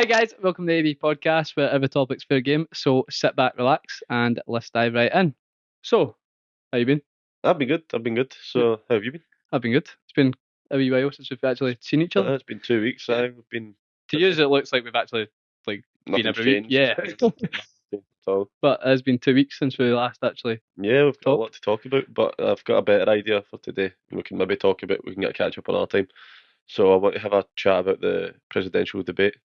Hi guys, welcome to the AB podcast where every topic's fair game. So sit back, relax, and let's dive right in. So, how you been? I've been good. So, how have you been? I've been good. It's been a wee while since we've actually seen each other. It's been 2 weeks. I've been. To you, it looks like we've actually been Nothing's every week. changed. Yeah, So, but it's been 2 weeks since we last actually. yeah, we've got a Talk. lot to talk about, but I've got a better idea for today. We can maybe talk about. We can get a catch up on our time. So, I want to have a chat about the presidential debate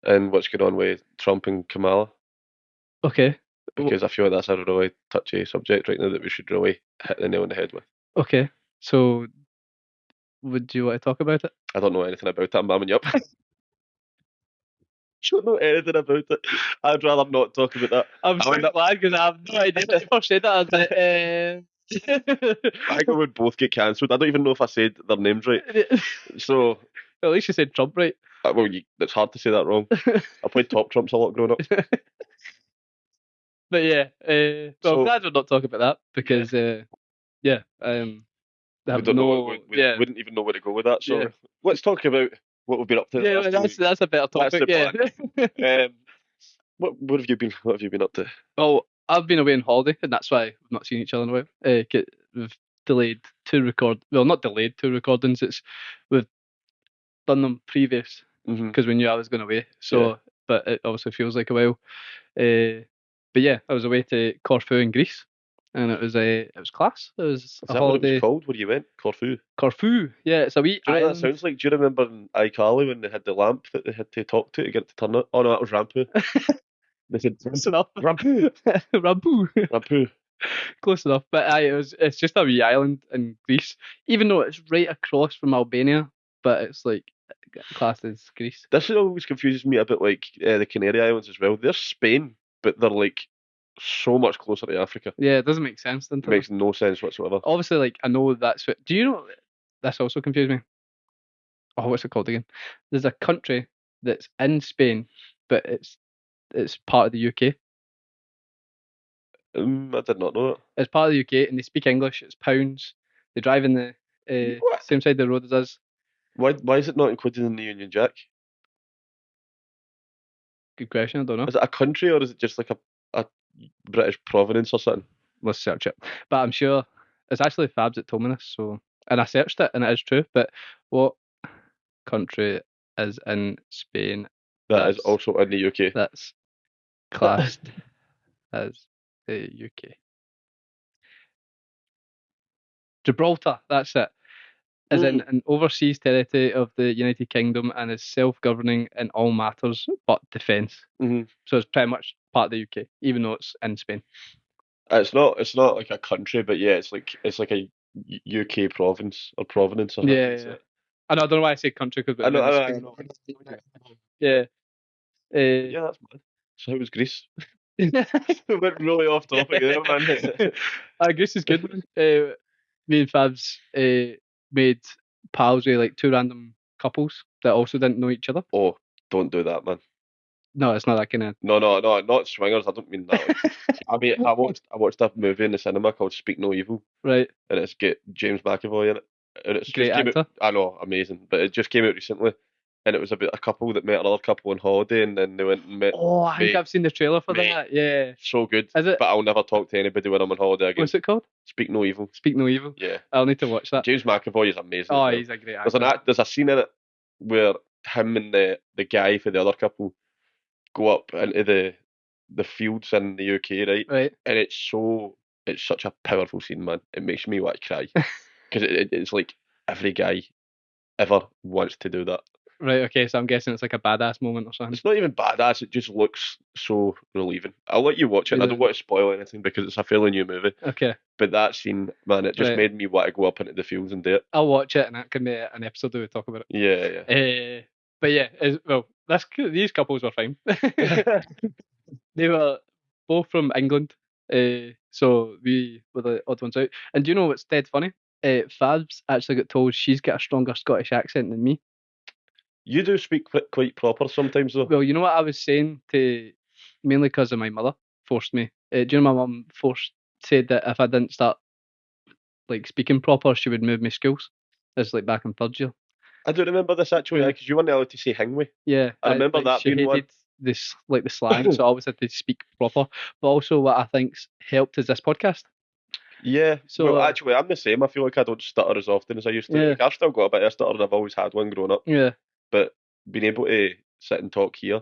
and what's going on with Trump and Kamala, Okay. because I feel like that's a really touchy subject right now that we should really hit the nail on the head with. Okay. So, would you want to talk about it? I don't know anything about it. I'm mamming you up. I don't know anything about it. I'd rather not talk about that. I'm so glad because I have no idea. When you first said that, I was like, I think we would both get cancelled. I don't even know if I said their names right. So, At least you said Trump right. well, it's hard to say that wrong. I played top trumps a lot growing up. But yeah, I'm So- glad we're not talking about that because I We have don't no. know. We wouldn't even know where to go with that. So Yeah. let's talk about what we've been up to. the Yeah, last 2 that's weeks. that's a better That's topic. the Yeah. What have you been? What have you been up to? Well, I've been away on holiday, and that's why we've not seen each other in a while. We've delayed not delayed two recordings. We've done them previous Mm-hmm. because we knew I was going away. So, Yeah. but it obviously feels like a while. But yeah, I was away to Corfu in Greece, and it was class. It was Is a that holiday. what it was called? Where you went? Corfu. Corfu, yeah, it's a wee Do you know what island. that sounds like? Do you remember in iCarly when they had the lamp that they had to talk to get it to turn it? Oh no, that was Rampu. They said Close enough. Rampu. Rampu. Rampu. Close enough. But it's just a wee island in Greece, even though it's right across from Albania, but it's like classed as Greece. This always confuses me a bit, like the Canary Islands as well. They're Spain, but they're like so much closer to Africa. Yeah, it doesn't make sense. Doesn't It it? makes no sense whatsoever. Obviously, like I know that's what. Do you know this also confused me? Oh, what's it called again? There's a country that's in Spain, but it's part of the UK. I did not know that. It's part of the UK, and they speak English. It's pounds. They drive in the What? same side of the road as us. Why is it not included in the Union Jack? Good question. I don't know. Is it a country or is it just like a British provenance or something? Let's search it. But I'm sure it's actually Fabs that told me this. So, and I searched it, and it is true. But what country is in Spain That is That's- also in the UK. that's classed as the UK? Gibraltar. That's it. Is in an overseas territory of the United Kingdom and is self-governing in all matters but defence. Mhm. So it's pretty much part of the UK, even though it's in Spain. It's not like a country, but yeah, it's like a UK province or provenance or Yeah, however you say yeah. it. I don't know why I say country because I know. Yeah. Yeah, that's mad. So how was Greece? We went really off topic there, man. Greece is good. Me and Fabs made pals with like two random couples that also didn't know each other. Oh, don't do that, man. No, it's not that kind of. No, not swingers. I don't mean that. I mean, I watched a movie in the cinema called Speak No Evil, Right. and it's got James McAvoy in it, and it's Great just came actor. out. I know, amazing, but it just came out recently, and it was about a couple that met another couple on holiday, and then they went and met. Oh, I think Mate, I've seen the trailer for mate. that. Yeah. So good, Is it? but I'll never talk to anybody when I'm on holiday again. What's it called? Speak No Evil. Speak No Evil. Yeah, I'll need to watch that. James McAvoy is amazing. Oh, as well. he's a great actor. There's a scene in it where him and the guy for the other couple go up into the fields in the UK, right? Right. And it's such a powerful scene, man. It makes me want to cry because it's like every guy ever wants to do that. Right. Okay. So I'm guessing it's like a badass moment or something. It's not even badass. It just looks so relieving. I'll let you watch it. And I Is don't it? want to spoil anything because it's a fairly new movie. Okay. But that scene, man, it just Right. made me want to go up into the fields and do it. I'll watch it, and that can be an episode where we talk about it. Yeah. But yeah, these couples were fine. They were both from England, so we were the odd ones out. And do you know what's dead funny? Fabs actually got told she's got a stronger Scottish accent than me. You do speak quite proper sometimes, though. Well, you know what I was saying to, mainly because of my mother forced me. Do you know my mum said that if I didn't start like speaking proper, she would move me schools. This is like back in third year. I don't remember this actually, Yeah. because you weren't allowed to say Hingway. Yeah, I remember like, that she being one. hated this, like the slang, so I always had to speak proper. But also, what I think's helped is this podcast. Yeah, So well, actually, I'm the same. I feel like I don't stutter as often as I used to. yeah, Like, I've still got a bit of stutter, and I've always had one growing up. yeah, But being able to sit and talk here,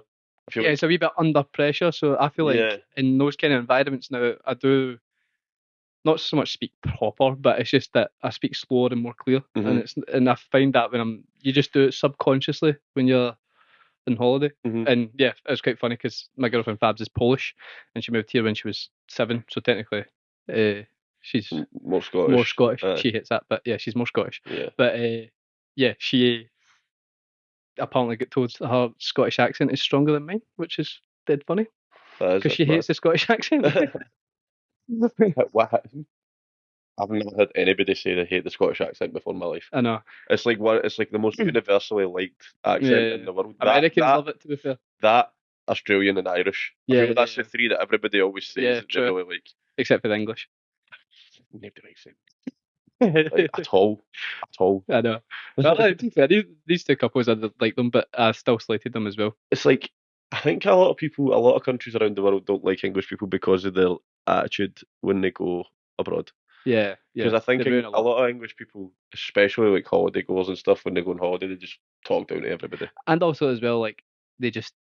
I feel yeah. like, It's a wee bit under pressure, so I feel yeah, like in those kind of environments now, I do not so much speak proper, but it's just that I speak slower and more clear, hmm and I find that when you just do it subconsciously when you're on holiday. hmm And yeah, it's quite funny because my girlfriend Fabs is Polish, and she moved here when she was 7, so technically, she's more more Scottish. Scottish. She hates that, but yeah, she's more Scottish. Yeah, But yeah, she apparently got told her Scottish accent is stronger than mine, which is dead funny because that's she mad. hates the Scottish accent. What? I've never heard anybody say they hate the Scottish accent before in my life. I know. It's like It's like the most universally liked accent in Yeah, the world. Americans love it. To be fair. That Australian and Irish. I Yeah, feel that's the three that everybody always says yeah, that they true. really like. Except for the English. Nobody likes it. Like, at all. At all. I know. Well, to be fair, these two couples, I did like them, but I still slated them as well. It's like, I think a lot of people, a lot of countries around the world don't like English people because of their attitude when they go abroad. Yeah, Because yeah. I think They ruin a a lot. lot of English people, especially like holiday goers and stuff, when they go on holiday, they just talk down to everybody. And also as well, like they just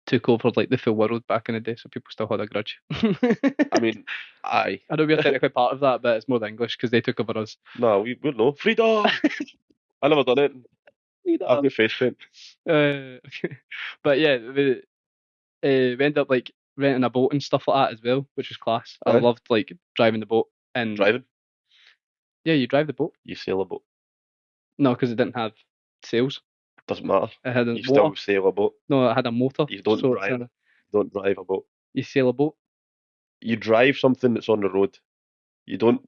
took over like the full world back in the day, so people still had a grudge. I mean, aye. I know we're technically part of that, but it's more the English because they took over us. No, we're no. Freedom! I never done it. I've got face paint. Uh, but yeah, we ended up like renting a boat and stuff like that as well, which was class. I Aye. loved like driving the boat and Driving? yeah, you drive the boat. You sail a boat. No, because it didn't have sails. Doesn't matter. It had a You motor. still sail a boat. No, it had a motor. You don't So drive. Don't drive a boat. you sail a boat. You drive something that's on the road. You don't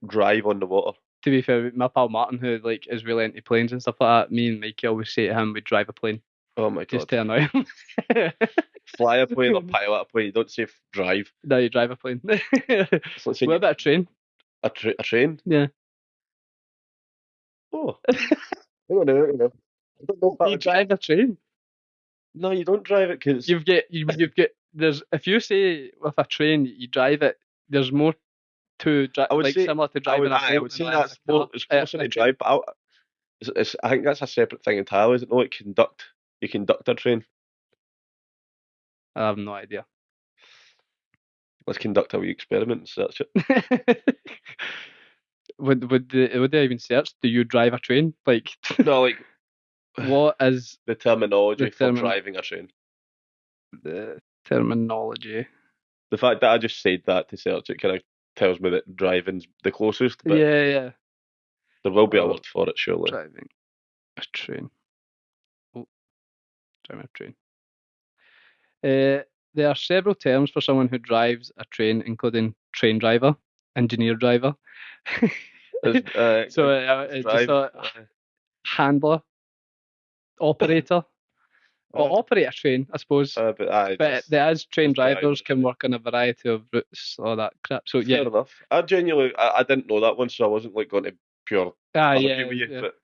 drive on the water. To be fair, my pal Martin, who like is really into planes and stuff like that, me and Mikey always say to him, we drive a plane Oh my just god. to annoy him. Fly a plane or pilot a plane. You don't say drive. No, you drive a plane. It's like saying What about a train? a train. Yeah. Oh, hang on a minute. I don't know if that You would- drive a train. No, you don't drive it because You've got there's if you say with a train you drive it, there's more to I would like say similar to I driving would, a I boat would than say driving that's a car. more. It's closer a to train. drive, but I think that's a separate thing entirely. Is it? No, like conduct. You conduct a train. I have no idea. Let's conduct a wee experiment and search it. Would they even search? Do you drive a train? Like, No, like what is the terminology the for driving a train. the terminology? The fact that I just said that to search it kind of tells me that driving's the closest, but Yeah, yeah. there will be a Oh, word for it, surely. driving a train. Oh, driving a train. There are several terms for someone who drives a train, including train driver, engineer driver. So it's just drive. a handler, operator, or operate a train, I suppose. But aye, But there is train just driving, drivers can isn't it? work on a variety of routes, all that crap. So Fair yeah, enough. I genuinely, I didn't know that one, so I wasn't like going to pure argue yeah, with you. yeah. But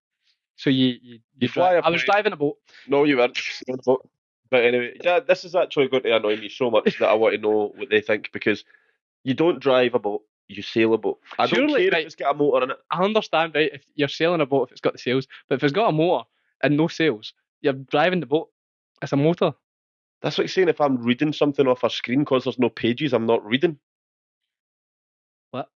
So you fly drive. a I was plane. driving a boat. No, you weren't. But anyway, yeah, this is actually going to annoy me so much that I want to know what they think, because you don't drive a boat, you sail a boat. I don't Surely, care right, if it's got a motor in it. I understand, right? If you're sailing a boat, if it's got the sails, but if it's got a motor and no sails, you're driving the boat. It's a motor. That's like saying if I'm reading something off a screen because there's no pages, I'm not reading. What?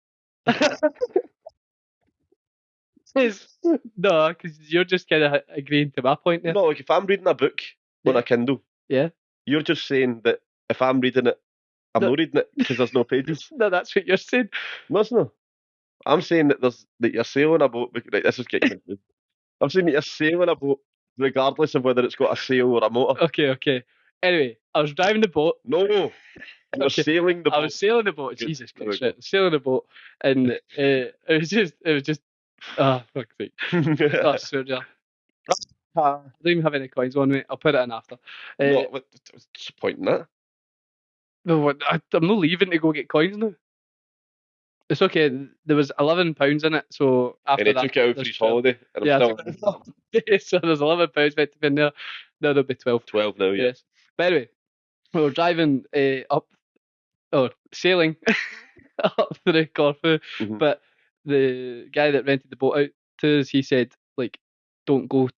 No, because you're just kind of agreeing to my point there. No, like if I'm reading a book on Yeah. a Kindle, Yeah. you're just saying that if I'm reading it, I'm No. not reading it because there's no pages. No, that's what you're saying. No, it's not. I'm saying that you're sailing a boat. Right, this is getting confused. I'm saying that you're sailing a boat regardless of whether it's got a sail or a motor. Okay. Anyway, I was driving the boat. No, you're Okay. sailing the boat. I was sailing the boat. Good. Jesus There we Christ, go. right. Sailing the boat, and it was just, fuck's sake. Oh, surgery. I don't even have any coins on me. I'll put it in after. What's the point in that? No, I'm not leaving to go get coins now. It's okay. There was £11 in it, so And after he that, took it out for there's his 12. holiday, and I'm Yeah, I still took it. So there's £11 meant to be in there. No, there'll be 12. 12 now. Yeah. Yes. But anyway, we were driving up, or sailing up through Corfu, Mhm. but the guy that rented the boat out to us, he said, like, don't go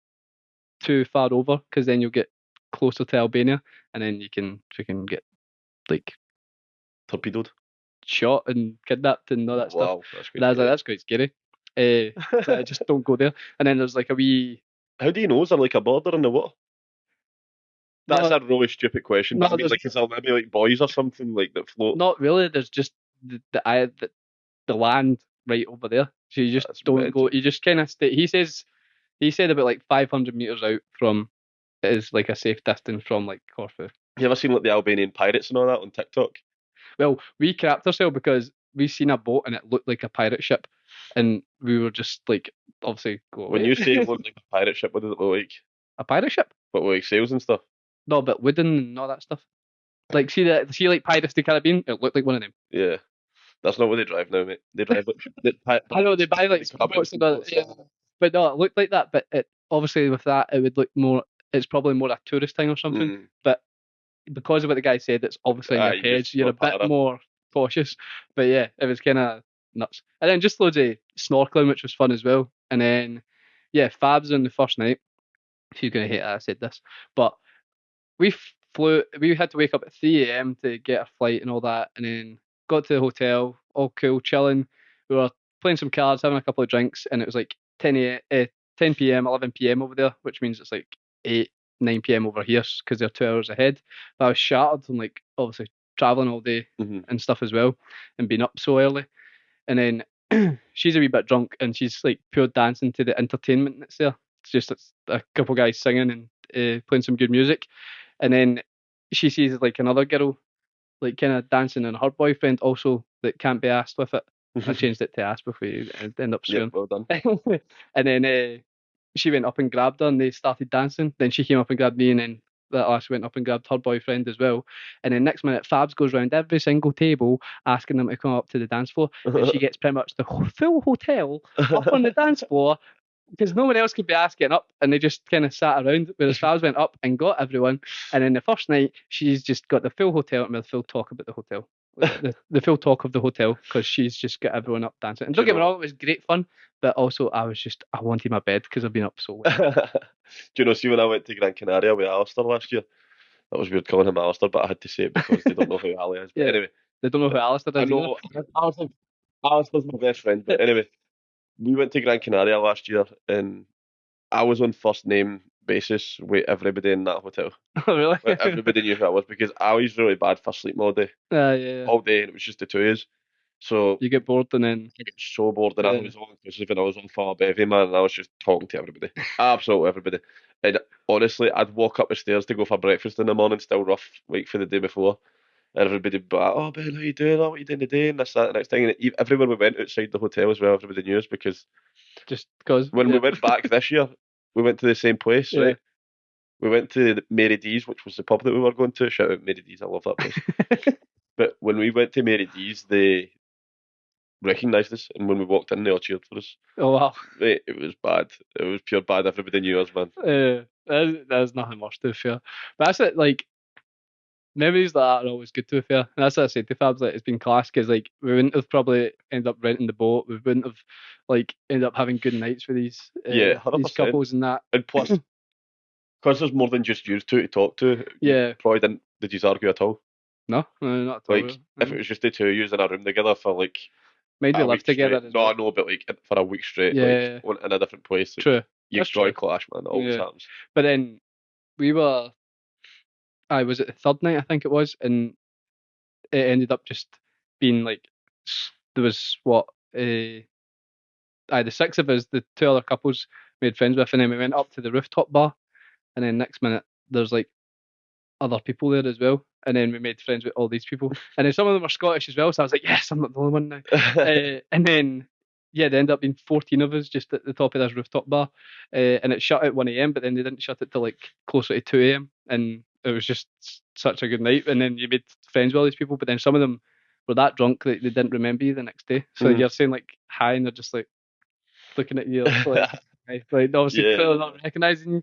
too far over because then you'll get closer to Albania, and then you can freaking get like Torpedoed. shot and kidnapped and all that stuff. Wow, that's And quite I was like, scary. that's quite scary. So I just don't go there. And then there's like a wee. How do you know? Is there like a border in the water? That's No, a really stupid question, but I no, mean, there's like, is there maybe like buoys or something like that float? not really. There's just the land right over there. So you just That's don't go. mental. You just kind of stay. He said about like 500 meters out from is like a safe distance from like Corfu. You ever seen like the Albanian pirates and all that on TikTok? Well, we crapped ourselves because we seen a boat and it looked like a pirate ship, and we were just like, obviously, go When away. you say it looked like a pirate ship, what does it look like? A pirate ship? But like sails and stuff. No, but wooden and all that stuff. Like, see like Pirates of the Caribbean? It looked like one of them. Yeah, that's not what they drive now, mate. They drive like I know they buy like boats speedboats and all that, yeah. But no, it looked like that. But it obviously with that, it would look more. It's probably more a tourist thing or something. Mm. But because of what the guy said, it's obviously in your Aye, head. just You're more a bit para. more cautious. But yeah, it was kind of nuts. And then just loads of snorkeling, which was fun as well. And then yeah, Fabs on the first night. If you're gonna hate that I said this, but we flew. We had to wake up at 3 a.m. to get a flight and all that, and then got to the hotel, all cool, chilling. We were playing some cards, having a couple of drinks, and it was like 10 p.m., 11 p.m. over there, which means it's like 8, 9 p.m. over here because they're 2 hours ahead. But I was shattered and like obviously traveling all day Mm-hmm. and stuff as well, and being up so early. And then she's a wee bit drunk, and she's like pure dancing to the entertainment that's there. It's a couple guys singing and playing some good music, and then she sees like another girl like kind of dancing, and her boyfriend also that can't be asked with it. I changed it to ask before you end up Yep, swearing. well done. And then she went up and grabbed her, and they started dancing. Then she came up and grabbed me, and then that lass went up and grabbed her boyfriend as well. And then next minute, Fabs goes round every single table asking them to come up to the dance floor, and she gets pretty much the full hotel up on the dance floor because no one else could be asked getting up, and they just kind of sat around. Whereas Fabs went up and got everyone, and then the first night she's just got the full hotel and the full talk about the hotel, the full talk of the hotel because she's just got everyone up dancing. And Do don't you get me know? wrong, it was great fun, but also I wanted my bed because I've been up so late. Do you know? See, when I went to Gran Canaria with Alistair last year, that was weird calling him Alistair, but I had to say it because they don't know who Ali is. But Yeah, anyway, they don't know who Alistair I is either. know Alistair's my best friend. But anyway, we went to Gran Canaria last year, and I was on first name basis with everybody in that hotel. Oh, really? Like, everybody knew who I was because I was really bad for sleeping Yeah. all day, and it was just the two of us. So You get bored and then I got so bored, and I yeah. was all inclusive, and I was on far bevy, man, and I was just talking to everybody, absolutely everybody. And honestly, I'd walk up the stairs to go for breakfast in the morning, still rough, like for the day before, and everybody would be like, "Oh, Ben, how you doing? Oh, what you doing today?" And this, that, and the next thing. And everywhere we went outside the hotel as well, everybody knew us because Just because when we yeah. went back this year, we went to the same place, Yeah. right? We went to Mary D's, which was the pub that we were going to. Shout out Mary D's, I love that place. But when we went to Mary D's, they recognised us, and when we walked in, they all cheered for us. Oh wow. Mate, it was bad. It was pure bad. Everybody knew us, man. There's nothing much to be fair. But that's it, like memories like that are always good to be fair. And that's what I said to Fabs, like it's been class because like we wouldn't have probably ended up renting the boat. We wouldn't have like ended up having good nights with Yeah, these 100%. couples and that. And plus, because there's more than just you two to talk to, you Yeah. probably did you argue at all? No, not at all. Like, Really. if it was just the two of you in a room together for like Mind we a live week together straight. as No, I well. know, but like for a week straight, Yeah. like in a different place, like, True. you That's joy true. clash, man. It always Yeah. happens. But then we were I was at the third night I think it was, and it ended up just being like there was what the six of us, the two other couples made friends with, and then we went up to the rooftop bar, and then next minute there's like other people there as well, and then we made friends with all these people, and then some of them were Scottish as well, so I was like, yes, I'm not the only one now. And then yeah, there ended up being 14 of us just at the top of this rooftop bar, and it shut at 1 a.m. But then they didn't shut it till like closer to 2 a.m. and it was just such a good night. And then you made friends with all these people, but then some of them were that drunk that they didn't remember you the next day. So Mhm. you're saying like hi, and they're just like looking at you like, hi. Like obviously Yeah. clearly not recognizing you.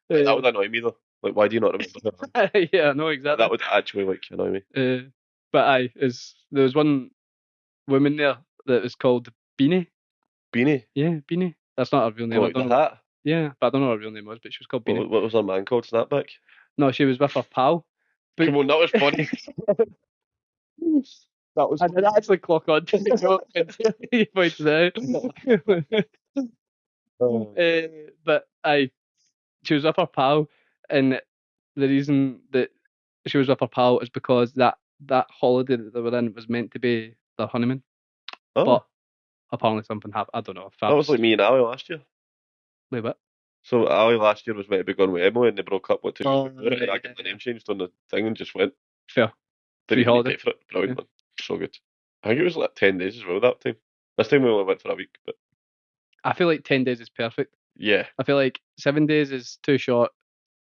That would annoy me though. Like, why do you not remember her? Yeah, no, exactly. That would actually like annoy me. But there was one woman there that was called Beanie. Beanie, Yeah, Beanie. That's not her real name. I like the don't know. hat. Yeah, but I don't know what her real name was, but she was called Beanie. What was her man called? Snapback. No, she was with her pal. But Come on, that was funny. That was. I did actually clock on to the joke until he pointed it out. Oh. But she was with her pal, and the reason that she was with her pal is because that holiday that they were in was meant to be their honeymoon, Oh, but apparently something happened. I don't know if that was that's like me and Ali last year. wait, what? So Ali last year was meant to be going with Emily, and they broke up. What 2 Oh, years before it, and I right, got my yeah. name changed on the thing and just went. Fair. Didn't Free even need to holiday. pay for it. Brilliant, Yeah. man. So good. I think it was like 10 days as well that time. This time we only went for a week, but I feel like 10 days is perfect. yeah. I feel like 7 days is too short.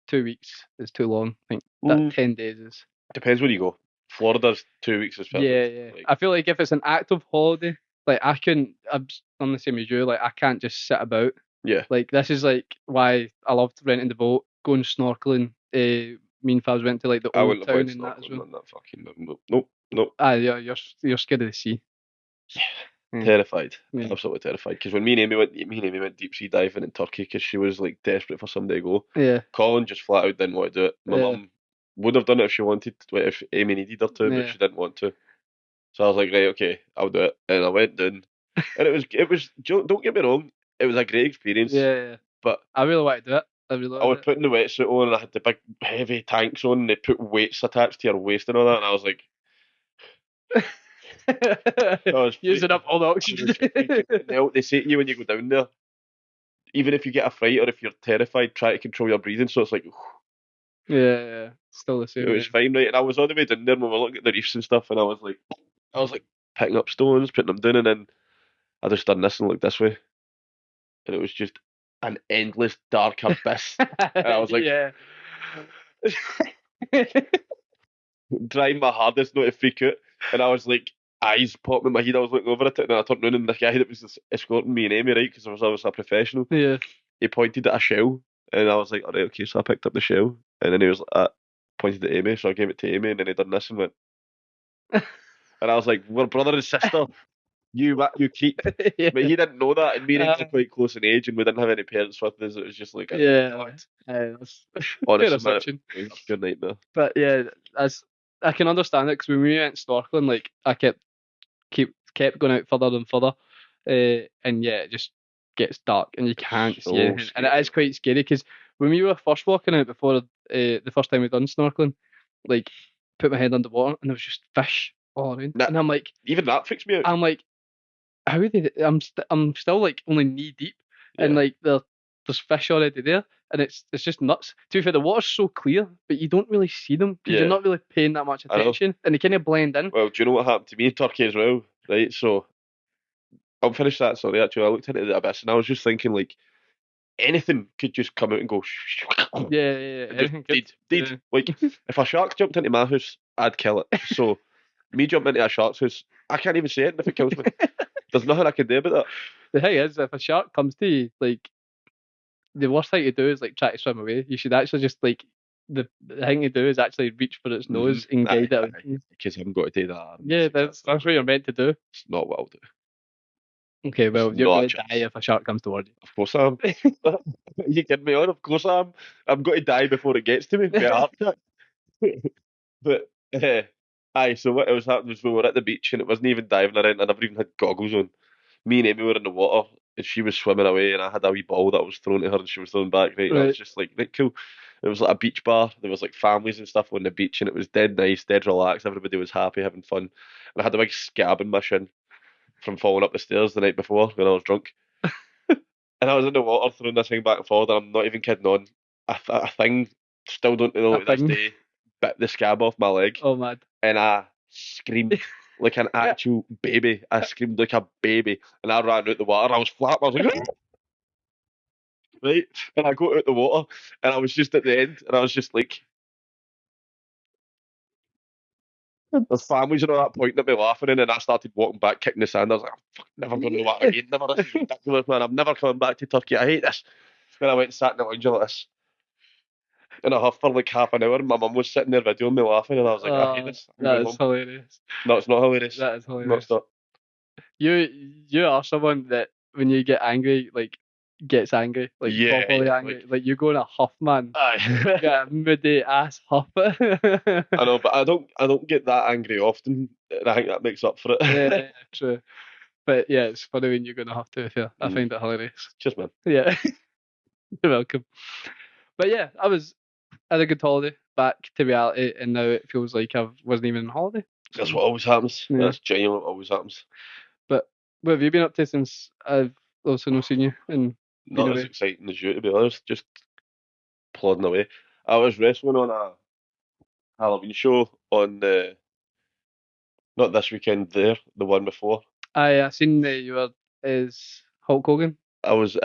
2 weeks is too long. I think that 10 days is. Depends where you go. Florida's 2 weeks is perfect. Yeah, yeah. Like, I feel like if it's an active holiday, like I couldn't. I'm the same as you. Like I can't just sit about. yeah. Like this is like why I loved renting the boat, going snorkeling. Me and Faz went to like the I old wouldn't have town went and that as snorkeling well. on that fucking. Nope. Nope. Ah, yeah, you're scared of the sea. Yeah. Terrified, Yeah. absolutely terrified. Because when me and Amy went deep sea diving in Turkey because she was like desperate for somebody to go. Yeah. Colin just flat out didn't want to do it. My Yeah. mum would have done it if she wanted, if Amy needed her to, but Yeah. she didn't want to. So I was like, right, okay, I'll do it. And I went down, and it was. Don't get me wrong, it was a great experience. Yeah. But I really want to do it. I really I want was to putting the wetsuit on, and I had the big heavy tanks on, and they put weights attached to your waist and all that, and I was like, do it. I was Using up all the oxygen. they say to you when you go down there, even if you get a fright or if you're terrified, try to control your breathing. So it's like, Yeah. Still the it same. was Yeah. fine, right? And I was on the way down there, and we were looking at the reefs and stuff, and I was like picking up stones, putting them down, and then I just done this and looked this way, and it was just an endless dark abyss. And I was like, yeah. trying my hardest not to freak out, and I was like, eyes popping in my head. I was looking over at it, and then I turned around, and the guy that was escorting me and Amy, right, because I was obviously a professional, Yeah. he pointed at a shell, and I was like, all right, okay, so I picked up the shell, and then he was like, pointed at Amy, so I gave it to Amy, and then he done this and went, and I was like, we're brother and sister. You keep, yeah. but he didn't know that, and me and him were quite close in age, and we didn't have any parents with us. It was just like, Yeah. That's fair honestly, man, assumption. it was a pure nightmare. But yeah, as I can understand it because when we went snorkeling, like I kept going out further and further, and yeah, it just gets dark and you can't see So anything, and it scary. is quite scary because when we were first walking out before the first time we done snorkeling, like put my head underwater and there was just fish all around, Nah, and even that freaks me out. I'm like, how are they? I'm still like only knee deep, and Yeah, like there's fish already there, and it's just nuts. To be fair, the water's so clear, but you don't really see them because you're yeah, not really paying that much I know. attention, and they kind of blend in. Well, do you know what happened to me in Turkey as well? Right, so I'll finish that. Sorry, actually, I looked into the abyss, and I was just thinking like anything could just come out and go. Yeah. And just Anything good. dead. Yeah. Like if a shark jumped into my house, I'd kill it. So me jumping into a shark's house, I can't even say it if it kills me. There's nothing I can do about that. The thing is, if a shark comes to you, like the worst thing to do is like try to swim away. You should actually just like the thing to do is actually reach for its nose and guide it. Because I'm going to do that. Yeah, that's what you're meant to do. It's not what I'll do. Okay, well, It's you're not a going to die chance. if a shark comes towards Of course I am. You kidding me on? Of course I am. I'm going to die before it gets to me. With a heart attack. But aye, so what else happened was we were at the beach and it wasn't even diving or anything. I never even had goggles on. Me and Amy were in the water and she was swimming away and I had a wee ball that I was throwing to her and she was throwing back. Right, and I was Right. just like, right, cool. It was like a beach bar. There was like families and stuff on the beach and it was dead nice, dead relaxed. Everybody was happy, having fun. And I had a big scab in my shin from falling up the stairs the night before when I was drunk. And I was in the water throwing this thing back and forward, and I'm not even kidding on. A thing, still don't know A to this thing. day, bit the scab off my leg, Oh man. and I screamed like an actual baby. I screamed like a baby, and I ran out the water. I was flat. I was like, right, and I got out the water, and I was just at the end, and I was just like, There's families at that point that be laughing in, and I started walking back, kicking the sand. I was like, I'm fucking never going to that again. Never. This is ridiculous, man. I'm never coming back to Turkey. I hate this. Then I went and sat in the lounge like this in a huff for like half an hour, and my mum was sitting there videoing me laughing, and I was like, I hate this. I'm That going is home. hilarious. No, it's not hilarious. That is No, hilarious. it's not. You are someone that when you get angry, like gets angry, like Yeah, properly yeah, angry. Like you go in a huff, man. You aye. get a moody ass huff. I know, but I don't get that angry often, and I think that makes up for it. Yeah, true. But yeah, it's funny when you're gonna have to. Yeah, I find it hilarious. Cheers, man. Yeah, you're welcome. But yeah, I had a good holiday, back to reality, and now it feels like I wasn't even on holiday. That's what always happens. Yeah. That's genuinely what always happens. But what have you been up to since I've also not seen you and been Not as away? exciting as you, to be honest. Just plodding away. I was wrestling on a Halloween show on the not this weekend there, the one before. I seen that you were is Hulk Hogan, It was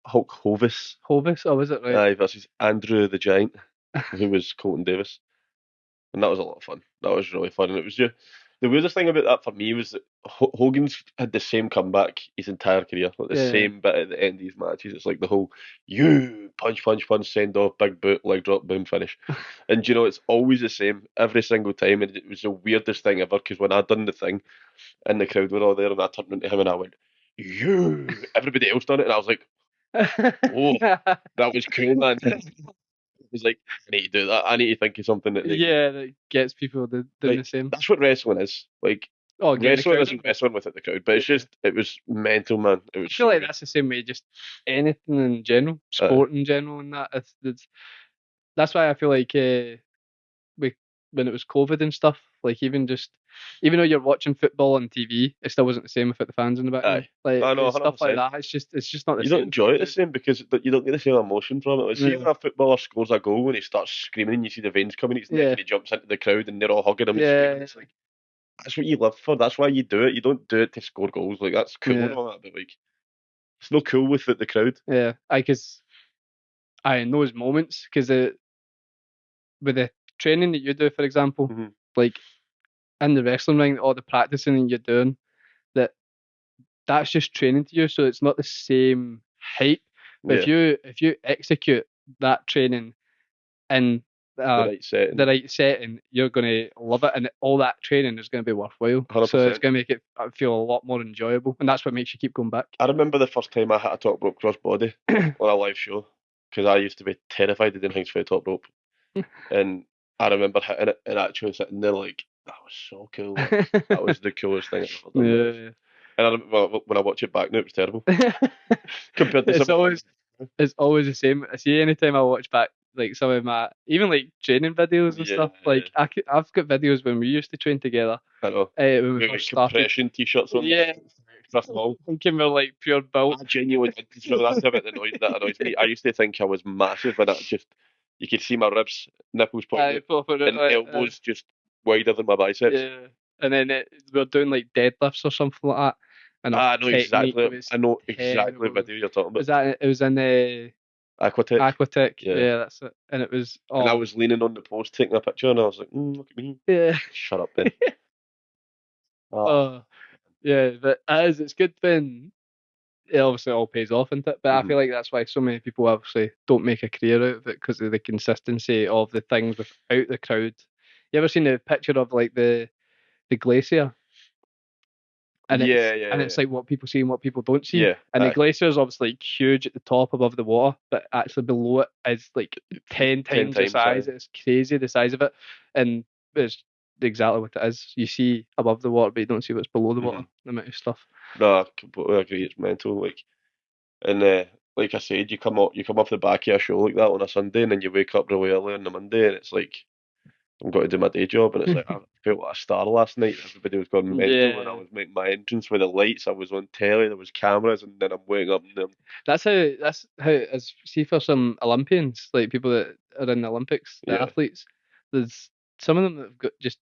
Hulk Hovis, Hovis, or was it right? versus Andrew the Giant, who was Colton Davis. And that was a lot of fun. That was really fun. And it was just the weirdest thing about that for me was that Hogan's had the same comeback his entire career, like the Yeah. same bit at the end of his matches. It's like the whole you punch, punch, punch, send off, big boot, leg drop, boom, finish. And you know, it's always the same every single time. And it was the weirdest thing ever because when I done the thing and the crowd were all there and I turned into him and I went, you. Everybody else done it and I was like, oh, that was cool, man. He's like, I need to do that. I need to think of something that Yeah, that gets people doing like, the same. that's what wrestling is. Like, Oh, getting the wrestling crowd isn't involved. wrestling with it, the crowd, but it's Yeah. just, it was mental, man. It was I feel so like good. that's the same way, just anything in general, sport in general, and that. That's why I feel like we, when it was COVID and stuff, like even though you're watching football on TV, it still wasn't the same without the fans in the background. Aye. Like I know, stuff like 100%. that. It's just not the You same. don't enjoy it the same because you don't get the same emotion from it. Like, see Yeah. when a footballer scores a goal and he starts screaming and you see the veins coming in his neck Yeah. and he jumps into the crowd and they're all hugging him and Yeah. screaming. It's like, that's what you live for. That's why you do it. You don't do it to score goals. Like, that's cool and Yeah. all that, but like, it's no cool with the crowd. Yeah, because in those moments, because with the training that you do, for example, like in the wrestling ring, all the practicing that you're doing, that's just training to you, so it's not the same hype. But Yeah. if you execute that training in The right setting. the right setting, you're going to love it, and all that training is going to be worthwhile. 100%. So it's going to make it feel a lot more enjoyable, and that's what makes you keep going back. I remember the first time I hit a top rope crossbody on a live show because I used to be terrified of doing things for the top rope, and I remember hitting it and actually sitting there like that was so cool. That was the coolest thing I've ever done. Yeah. And when I watch it back now, it was terrible compared to it's always the same. I see anytime I watch back like some of my even like training videos and stuff. Like I've got videos when we used to train together. I know. When we With first like compression t-shirts on. Yeah. Thinking we're like pure built. I genuinely did. So that's a bit that annoys me. I used to think I was massive and you could see my ribs, nipples pointing out, and elbows just wider than my biceps. Yeah. And then we're doing like deadlifts or something like that. And I know exactly what video you're talking about. It was in Aquatech. Aquatech. Yeah, that's it. And it was and I was leaning on the post taking a picture and I was like, look at me. Yeah. Shut up then. Yeah, but it's good when it obviously all pays off, isn't it? But I feel like that's why so many people obviously don't make a career out of it because of the consistency of the things without the crowd. You ever seen a picture of like the glacier? And it's like what people see and what people don't see. Yeah, and the glacier is obviously like huge at the top above the water, but actually below it is like 10 times the size. It's crazy the size of it, and it's exactly what it is. You see above the water, but you don't see what's below the water. The amount of stuff. No, I completely agree. It's mental. Like, and like I said, you come off the back of a show like that on a Sunday, and then you wake up really early on the Monday, and it's like I'm going to do my day job, and it's like I felt like a star last night. Everybody was going mental, and I was making my entrance with the lights. I was on telly, there was cameras, and then I'm waking up. And that's how as see for some Olympians, like people that are in the Olympics, the athletes. There's some of them that have got just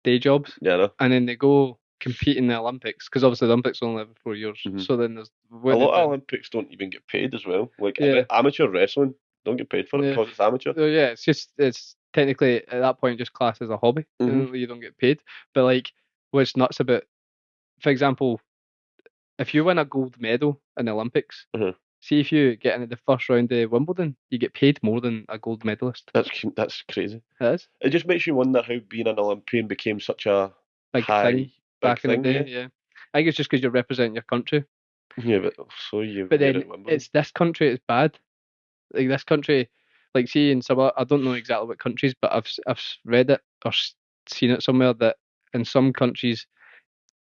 day jobs, and then they go compete in the Olympics because obviously the Olympics only every 4 years. So then there's a lot of Olympics don't even get paid as well. Like amateur wrestling don't get paid for it because it's amateur. So yeah, it's technically at that point just classed as a hobby. You don't get paid. But like, what's nuts about, for example, if you win a gold medal in the Olympics, see if you get into the first round of Wimbledon, you get paid more than a gold medalist. That's crazy. It is. It just makes you wonder how being an Olympian became such a Big high, thing back in the day. Yeah. I think it's just because you're representing your country. Yeah, but so you. But wear then it at Wimbledon. it's this country. It's bad. Like this country, like see in some, I don't know exactly what countries, but I've read it or seen it somewhere that in some countries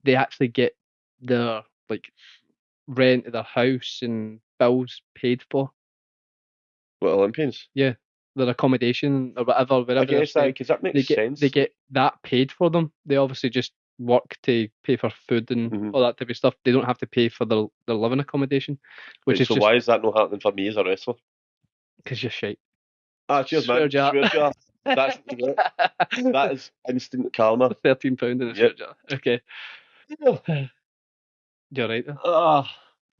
they actually get their like rent of their house and bills paid for. What, Olympians? Yeah, their accommodation or whatever, wherever I they're guess staying, because that makes sense. they get that paid for them. They obviously just work to pay for food and all that type of stuff. They don't have to pay for their living accommodation, which is so just why is that not happening for me as a wrestler? because you're shite. Ah, cheers, man. Swear jar. Swear jar. That's that is instant karma. £13 in a swear jar. Okay. You're right there.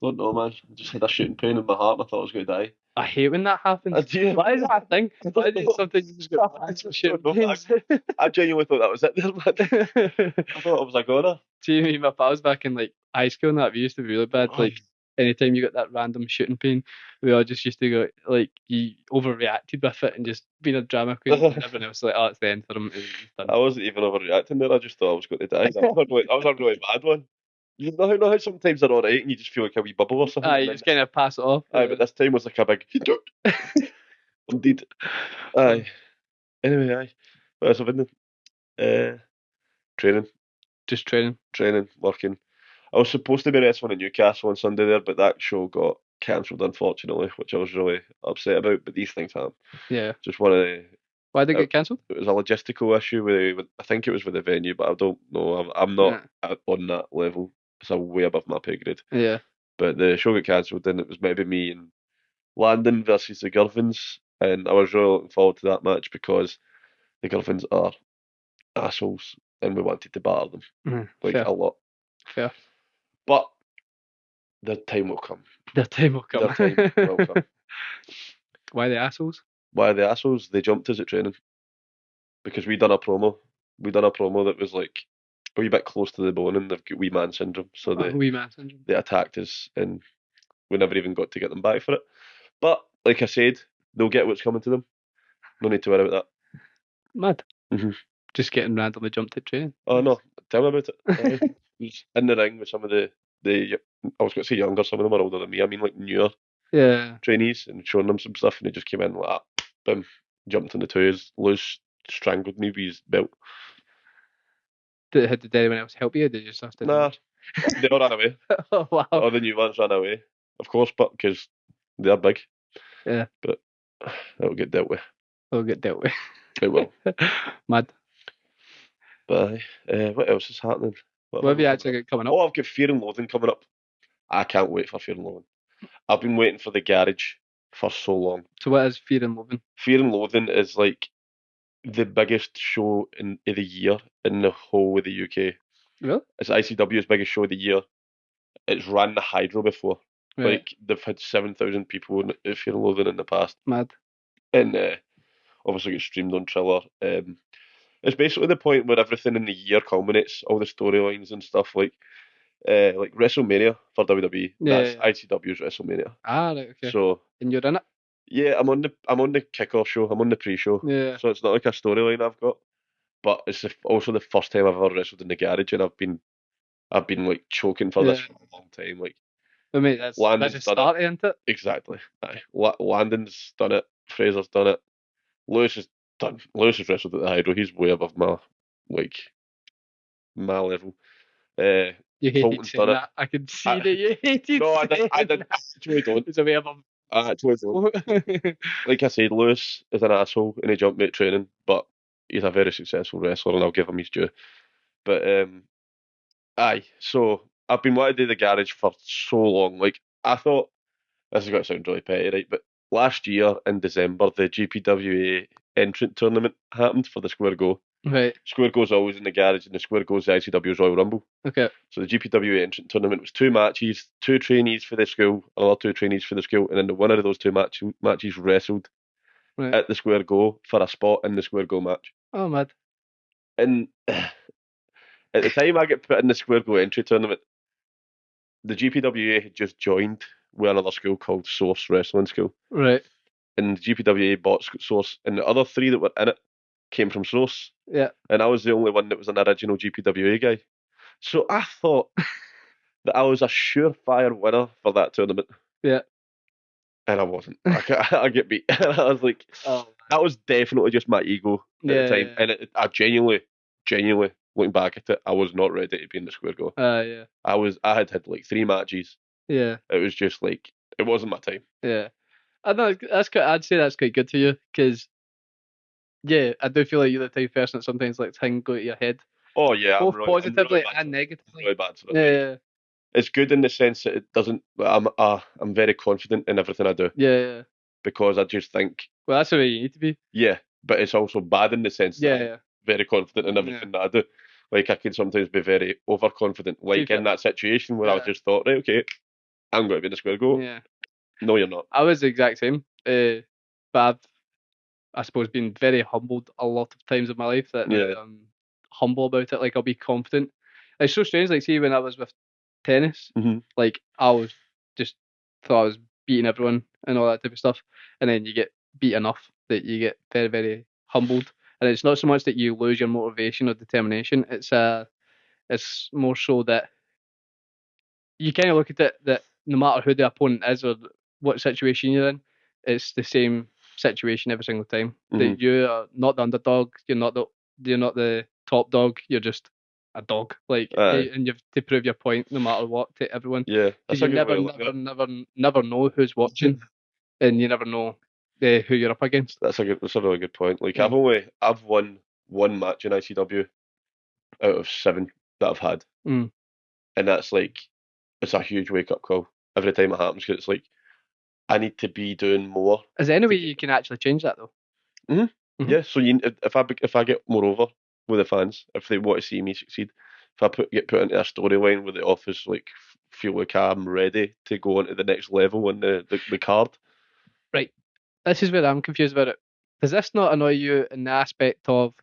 Don't know, man. I just had a shooting pain in my heart. I thought I was going to die. I hate when that happens. Do. Why is that a thing? Why is it something you just go, shooting pains? I genuinely thought that was it there, man. I thought it was a goner. See, me and my pals back in like high school and that, we used to be really bad. Like, anytime you got that random shooting pain, we all just used to go, like, you overreacted with it and just being a drama queen. And everyone else was like, oh, it's the end for him. I wasn't even overreacting there. I just thought I was going to die. I was a really bad one. You know how sometimes they're alright and you just feel like a wee bubble or something? You just kind of pass it off. But this time was like a big indeed. Aye. Anyway, aye. What else have I been doing? Training. Just training. Training, working. I was supposed to be wrestling in Newcastle on Sunday there, but that show got cancelled, unfortunately, which I was really upset about. But these things happen. Yeah. Just one of the. Why did it get cancelled? It was a logistical issue with I think it was with the venue, but I don't know. I'm not on that level. It's way above my pay grade. Yeah. But the show got cancelled, and it was maybe me and Landon versus the Girvins, and I was really looking forward to that match because the Girvins are assholes, and we wanted to batter them a lot. Fair. But their time will come. Their time will come. Why the assholes? Why the assholes? They jumped us at training because we done a promo. We done a promo that was like a wee bit close to the bone, and they've got wee man syndrome. So they attacked us, and we never even got to get them back for it. But like I said, they'll get what's coming to them. No need to worry about that. Mad. Just getting randomly jumped at training. Oh no, tell me about it. In the ring with some of the I was going to say younger, some of them are older than me. I mean like newer trainees, and showing them some stuff, and they just came in like that, boom, jumped on the toes, loose, strangled me with his belt. Did anyone else help you? Or did you just have to? Nah, they all ran away. Oh wow! All the new ones ran away, of course, but because they're big. Yeah. But it'll get dealt with. It will. Mad. But what else is happening? What have you actually got coming up? Oh, I've got Fear and Loathing coming up. I can't wait for Fear and Loathing. I've been waiting for the garage for so long. So what is Fear and Loathing? Fear and Loathing is like the biggest show of the year in the whole of the UK. Really? It's ICW's biggest show of the year. It's ran the Hydro before. Right. Like they've had 7,000 people in Fear and Loathing in the past. Mad. And obviously it's streamed on Triller. It's basically the point where everything in the year culminates, all the storylines and stuff like WrestleMania for WWE. That's ICW's WrestleMania. Ah, right, okay. So and you're in it? Yeah, I'm on the kickoff show. I'm on the pre-show. Yeah. So it's not like a storyline I've got, but it's also the first time I've ever wrestled in the garage, and I've been like choking for this for a long time. Like, but mate, that's a start, isn't it? Exactly. Aye. Landon's done it. Fraser's done it. Lewis has wrestled at the Hydro. He's way above my level. You hated saying that. I could see that you hated. No, I actually don't. It's a way above. I actually don't. Like I said, Lewis is an asshole and he jumped me at training, but he's a very successful wrestler and I'll give him his due. But aye, so I've been wanting to do the garage for so long. Like, I thought, this is going to sound really petty, right? But last year in December, the GPWA entrant tournament happened for the Square Go. Right. Square Go's always in the garage, and the Square Go's the ICW's Royal Rumble. Okay. So the GPWA entrant tournament was 2 matches, 2 trainees for the school, another 2 trainees for the school, and then the winner of those 2 matches wrestled Right. at the Square Go for a spot in the Square Go match. Oh, mad. And at the time I get put in the Square Go entry tournament, the GPWA had just joined with another school called Source Wrestling School. Right. And the GPWA bought Source, and the other three that were in it came from Source. Yeah. And I was the only one that was an original GPWA guy. So I thought that I was a surefire winner for that tournament. Yeah. And I wasn't. I get beat. I was like, Oh. that was definitely just my ego at Yeah. the time. Yeah. And I genuinely, looking back at it, I was not ready to be in the Square Go. Yeah. I had had like 3 matches. Yeah. It was just like, it wasn't my time. Yeah. I know I'd say that's quite good to you because yeah, I do feel like you're the type of person that sometimes lets things go to your head, Oh yeah, both I'm positively bad and for negatively. really bad for it. Yeah. It's good in the sense that it doesn't. I'm very confident in everything I do Yeah. because I just think, Well, that's the way you need to be. yeah, but it's also bad in the sense that I'm Yeah. very confident in everything that I do. Like I can sometimes be very overconfident, like in that situation where I Yeah. just thought, right, okay, I'm going to be in the Square Go. Yeah. No, you're not. I was the exact same. But I suppose, been very humbled a lot of times in my life that now Yeah. I'm humble about it. Like, I'll be confident. It's so strange. Like, see, when I was with tennis, Mhm. like, I was just thought I was beating everyone and all that type of stuff. And then you get beat enough that you get very, very humbled. And it's not so much that you lose your motivation or determination. It's more so that you kind of look at it that no matter who the opponent is or what situation you're in, it's the same situation every single time. That you are not the underdog, you're not the top dog, you're just a dog. Like, Aye. and you have to prove your point no matter what to everyone. Yeah, Because that's a you good way never, of looking at never, it. never know who's watching, and you never know who you're up against. That's a really good point. Like Mm. I've won 1 match in ICW out of 7 that I've had, Mm. and that's like it's a huge wake up call every time it happens because it's like I need to be doing more Is there any to way get. you can actually change that though? Hmm. Hmm. Yeah, so if I get more over with the fans, if they want to see me succeed, if get put into a storyline where the office like feel like I'm ready to go on to the next level on the card. Right. This is where I'm confused about it. Does this not annoy you in the aspect of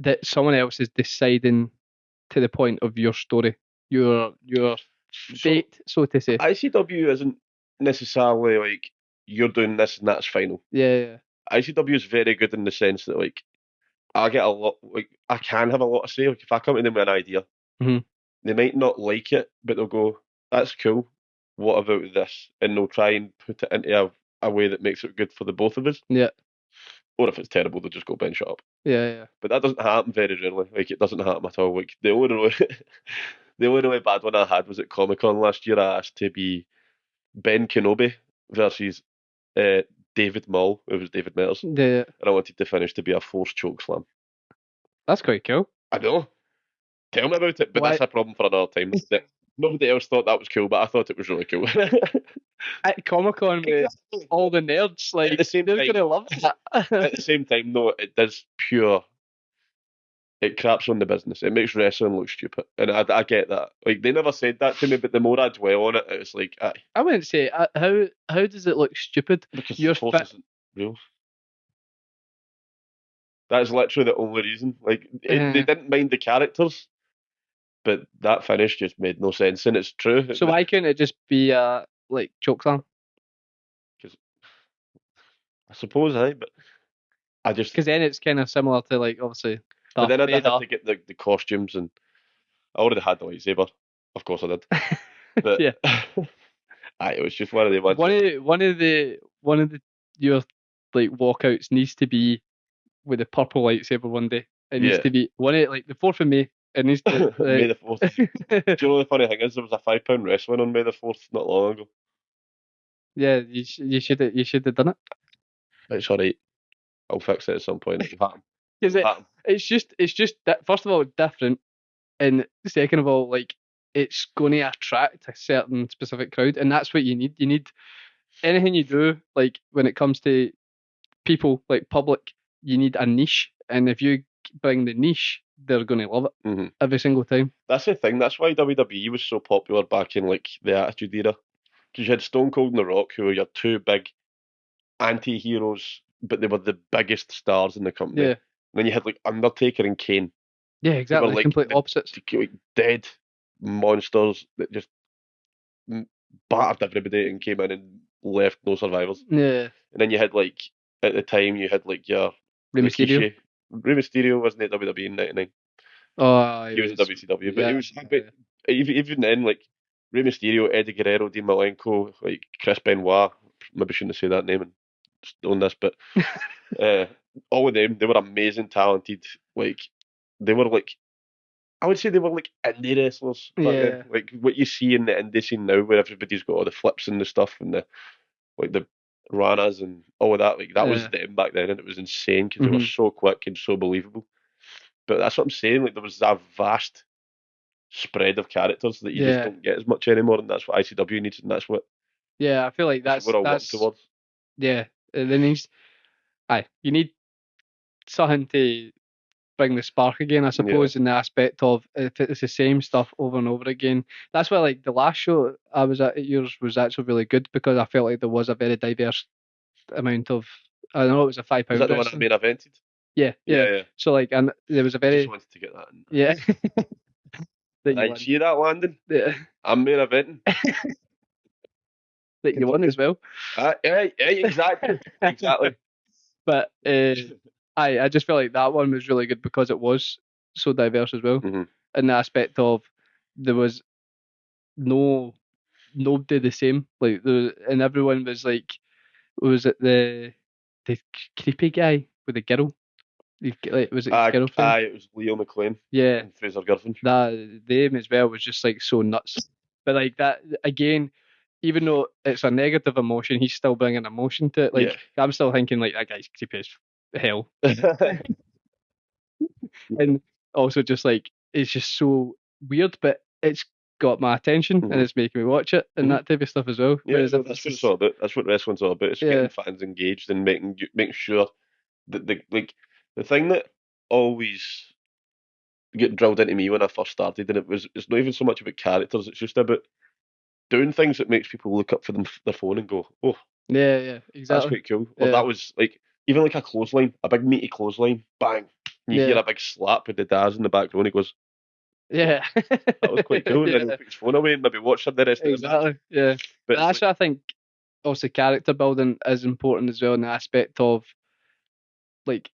that someone else is deciding to the point of your story, your So fate, so to say? ICW isn't necessarily like you're doing this and that's final. Yeah. ICW is very good in the sense that like I get a lot like I can have a lot to say. Like if I come to them with an idea, Hmm. they might not like it, but they'll go, "That's cool. What about this?" And they'll try and put it into a way that makes it good for the both of us. Yeah. Or if it's terrible, they'll just go bench it up. Yeah. But that doesn't happen very rarely. Like it doesn't happen at all. Like the only really, the only really bad one I had was at Comic Con last year. I asked to be Ben Kenobi versus uh, David Mull. It was David Metters, Yeah. and I wanted to finish to be a forced choke slam. That's quite cool. I know. Tell me about it. But Why that's a problem for another time. That nobody else thought that was cool, but I thought it was really cool. at Comic Con with Exactly. all the nerds, At the like same they're time, gonna love at that. the same time, though, it does pure. It craps on the business. It makes wrestling look stupid, and I get that. Like they never said that to me, but the more I dwell on it, it's like, aye, I wouldn't say how does it look stupid? because You're the force fit. isn't real. That's literally the only reason. Like they didn't mind the characters, but that finish just made no sense, and it's true. So why couldn't it just be like chokeslam? Because I suppose but I just. Because then it's kind of similar to like obviously But Darth then I had Vader. to get the costumes, and I already had the lightsaber. Of course I did. But Yeah. aye, it was just one of the ones. One of the your like walkouts needs to be with the purple lightsaber one day. It needs Yeah. to be one of like the 4th of May. It needs to May the 4th. Do you know the funny thing is there was a £5 wrestling on May the 4th not long ago. Yeah, you should have done it. It's alright. I'll fix it at some point. It'll happen. Because it's just that first of all different, and second of all like it's going to attract a certain specific crowd, and that's what you need. You need anything you do like when it comes to people like public, you need a niche, and if you bring the niche, they're going to love it Mm-hmm. every single time. That's the thing. That's why WWE was so popular back in like the Attitude Era. Because you had Stone Cold and The Rock, who were your two big anti-heroes, but they were the biggest stars in the company. Yeah. And then you had like Undertaker and Kane. Yeah, They were exactly. like Complete opposites. like dead monsters that just battered everybody and came in and left no survivors. Yeah. And then you had like at the time you had like your Rey Mysterio. Rikishi. Rey Mysterio wasn't at WWE in '99. Oh, He was in WCW, but yeah, it was but even then like Rey Mysterio, Eddie Guerrero, Dean Malenko, like Chris Benoit. Maybe shouldn't say that name on this, but uh, all of them, they were amazing, talented. Like they were like I would say they were like indie wrestlers back yeah. then. Like what you see in the indie scene now, where everybody's got all the flips and the stuff and the like the ranas and all of that. Like that was Yeah. them back then, and it was insane because they were Mhm. so quick and so believable. But that's what I'm saying. Like there was a vast spread of characters that you just Yeah. don't get as much anymore, and that's what ICW needs, and Yeah, I feel like that's what we're all working that's towards. yeah. There needs you need something to bring the spark again, I Yeah. suppose, in the aspect of if it's the same stuff over and over again. That's why like the last show I was at yours was actually really good because I felt like there was a very diverse amount of I know it was a Is £5 that the one I wrestling. main evented? Yeah, Yeah, yeah. yeah. So like and there was a I just very wanted to get that in. yeah that you I won. see that landing. Yeah. I'm main eventing. That you won as well. Yeah, exactly. Exactly. But I just felt like that one was really good because it was so diverse as well. hmm In the aspect of there was no nobody the same. Like and everyone was like was it the creepy guy with the girl? Like was it his girlfriend? It was Leo McLean Yeah, and Fraser Girvan. that them as well was just like so nuts. But like that again, even though it's a negative emotion, he's still bringing emotion to it. Yeah. Like I'm still thinking like that guy's creepy as hell, and also just like it's just so weird, but it's got my attention and hmm it's making me watch it and hmm that type of stuff as well. Yeah, Whereas no, if that's it's what it's just all about. That's what wrestling's all about. It's yeah, getting fans engaged and making sure that the thing that always get drilled into me when I first started, and it's not even so much about characters. It's just about doing things that makes people look up for their phone and go, "Oh, yeah, that's exactly, quite cool." Or yeah, that was like even like a clothesline, a big meaty clothesline, bang. And you hear yeah, a big slap with the Daz in the back row, and he goes, "Oh, yeah, that was quite cool." And then he'll yeah, put his phone away and maybe watch the rest of the match. exactly, yeah. But But it's that's like, what I think. Also, character building is important as well in the aspect of like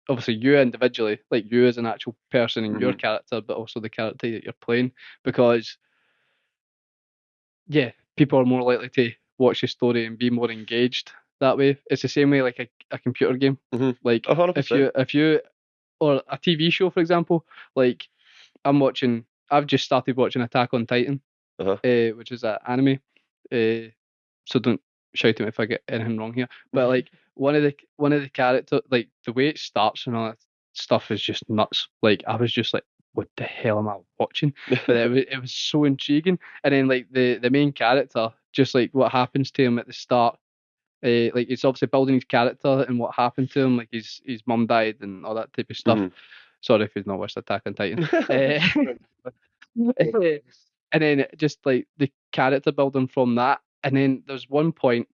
obviously you individually, like you as an actual person and your mhm, character, but also the character that you're playing. Because yeah, people are more likely to watch the story and be more engaged that way. It's the same way like a computer game. mhm, Like 100%. if you or a TV show for example, like I've just started watching Attack on Titan, Uh-huh. which is an anime. So don't shout at me if I get anything wrong here. But like one of the character like the way it starts and all that stuff is just nuts. Like I was just like, what the hell am I watching? But it was so intriguing. And then like the main character, just like what happens to him at the start. Like it's obviously building his character and what happened to him, like his mum died and all that type of stuff. Mhm. Sorry if you've not watched Attack on Titan. And then just like the character building from that. And then there's one point,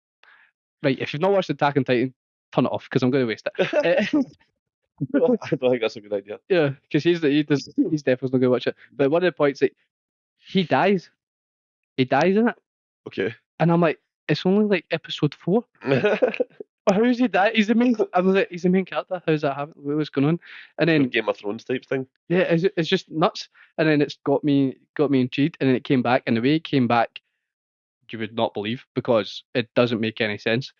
right? If you've not watched Attack on Titan, turn it off because I'm going to waste it. I don't think that's a good idea. Yeah, because he's definitely not going to watch it. But one of the points, like he dies in it, Okay. and I'm like, it's only like episode 4. How is he die? He's the main. I was like, he's the main character. How's that happen? What's going on? And Your then Game of Thrones type thing. yeah, it's just nuts. And then it's got me intrigued. And then it came back, and the way it came back, you would not believe because it doesn't make any sense.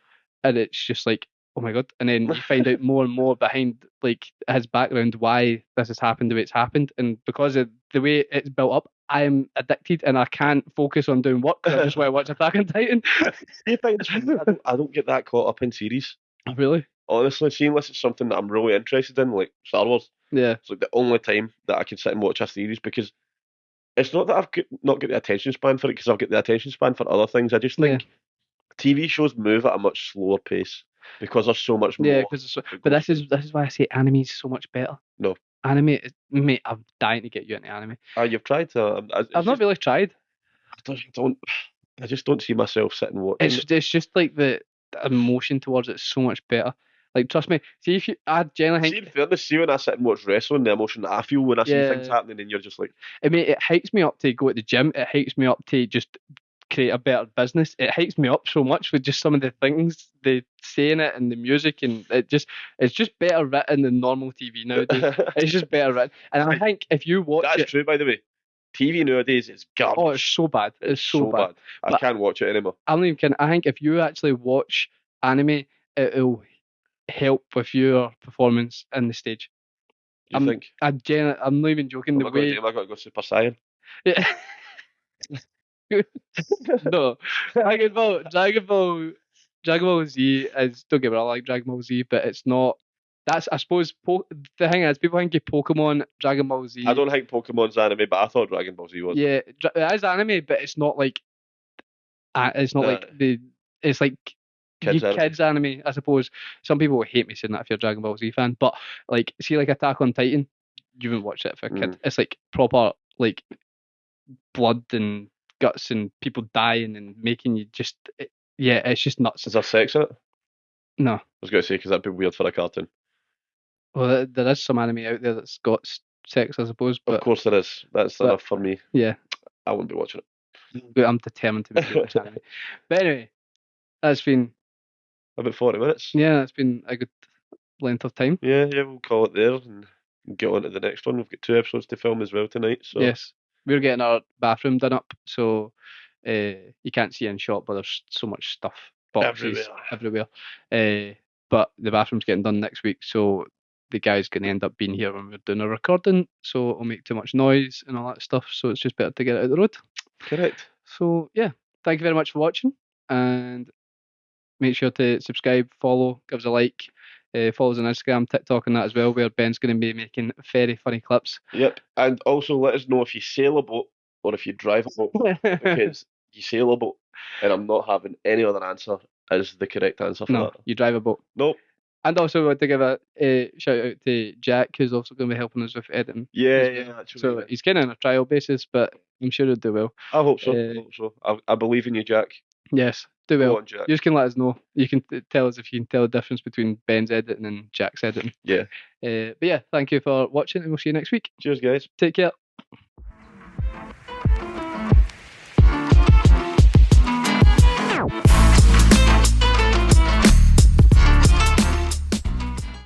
And it's just like, oh my god. And then you find out more and more behind like his background, why this has happened the way it's happened. And because of the way it's built up, I'm addicted and I can't focus on doing work because I just want to watch Attack on Titan. You think it's funny? I don't get that caught up in series. Really? Honestly, see, unless it's something that I'm really interested in, like Star Wars. Yeah. It's like the only time that I can sit and watch a series because it's not that not got the attention span for it because I've got the attention span for other things. I just Yeah. think TV shows move at a much slower pace because there's so much Yeah, more. because that but goes this is why I say anime is so much better. No, Anime, mate, I'm dying to get you into anime. you've tried to. I've not really tried. I just don't see myself sitting watching. It's just like emotion towards it is so much better. Like, trust me. See, if you, I genuinely See, in think, fairness, see when I sit and watch wrestling, the emotion that I feel when I see things yeah. happening, and you're just like, I mean, it hypes me up to go to the gym. It hypes me up to just create a better business. It hypes me up so much with just some of the things they say in it and the music, and it's just better written than normal TV nowadays. It's just better written, and I think if you watch that's it, true, by the way. TV nowadays is garbage. oh, it's so bad. It's so so bad. I But can't watch it anymore. I don't even can. I think if you actually watch anime, it'll help with your performance in the stage. You think? I'm not even joking. The way, Am I going to go Super Saiyan? yeah. No, Dragon Ball Z is, don't get me wrong, I like Dragon Ball Z, but it's not. That's, I suppose, the thing is, people think of Pokemon, Dragon Ball Z. I don't think Pokemon's anime, but I thought Dragon Ball Z was. Yeah, it is anime, but it's not like it's like kids anime, I suppose. Some people will hate me saying that if you're a Dragon Ball Z fan, but like, see, like Attack on Titan, you wouldn't watch it for a kid. It's like proper, like, blood and guts and people dying and making you just, yeah, it's just nuts. Is there sex in it? No. I was going to say, because that'd be weird for a cartoon. Well, there is some anime out there that's got sex, I suppose. But of course there is. That's enough for me. Yeah. I wouldn't be watching it. But I'm determined to be watching anime. But anyway, that's been about 40 minutes. Yeah, that's been a good length of time. Yeah, we'll call it there and get on to the next one. We've got 2 episodes to film as well tonight. So yes, we're getting our bathroom done up, so you can't see in shot, but there's so much stuff, boxes everywhere. But the bathroom's getting done next week, so the guy's going to end up being here when we're doing a recording, so it'll make too much noise and all that stuff. So it's just better to get it out of the road. Correct. So yeah, thank you very much for watching, and make sure to subscribe, follow, give us a like. Follow us on Instagram, TikTok, and that as well, where Ben's going to be making very funny clips. Yep, and also let us know if you sail a boat or if you drive a boat, because you sail a boat, and I'm not having any other answer as the correct answer for that. You drive a boat. Nope. And also, I want to give a shout out to Jack, who's also going to be helping us with editing. Yeah, actually. So he's kind of on a trial basis, but I'm sure he'll do well. I hope so. I believe in you, Jack. Yes, do well. Go on, Jack. You just can let us know. You can tell us if you can tell the difference between Ben's editing and Jack's editing. Yeah. But yeah, thank you for watching, and we'll see you next week. Cheers, guys. Take care.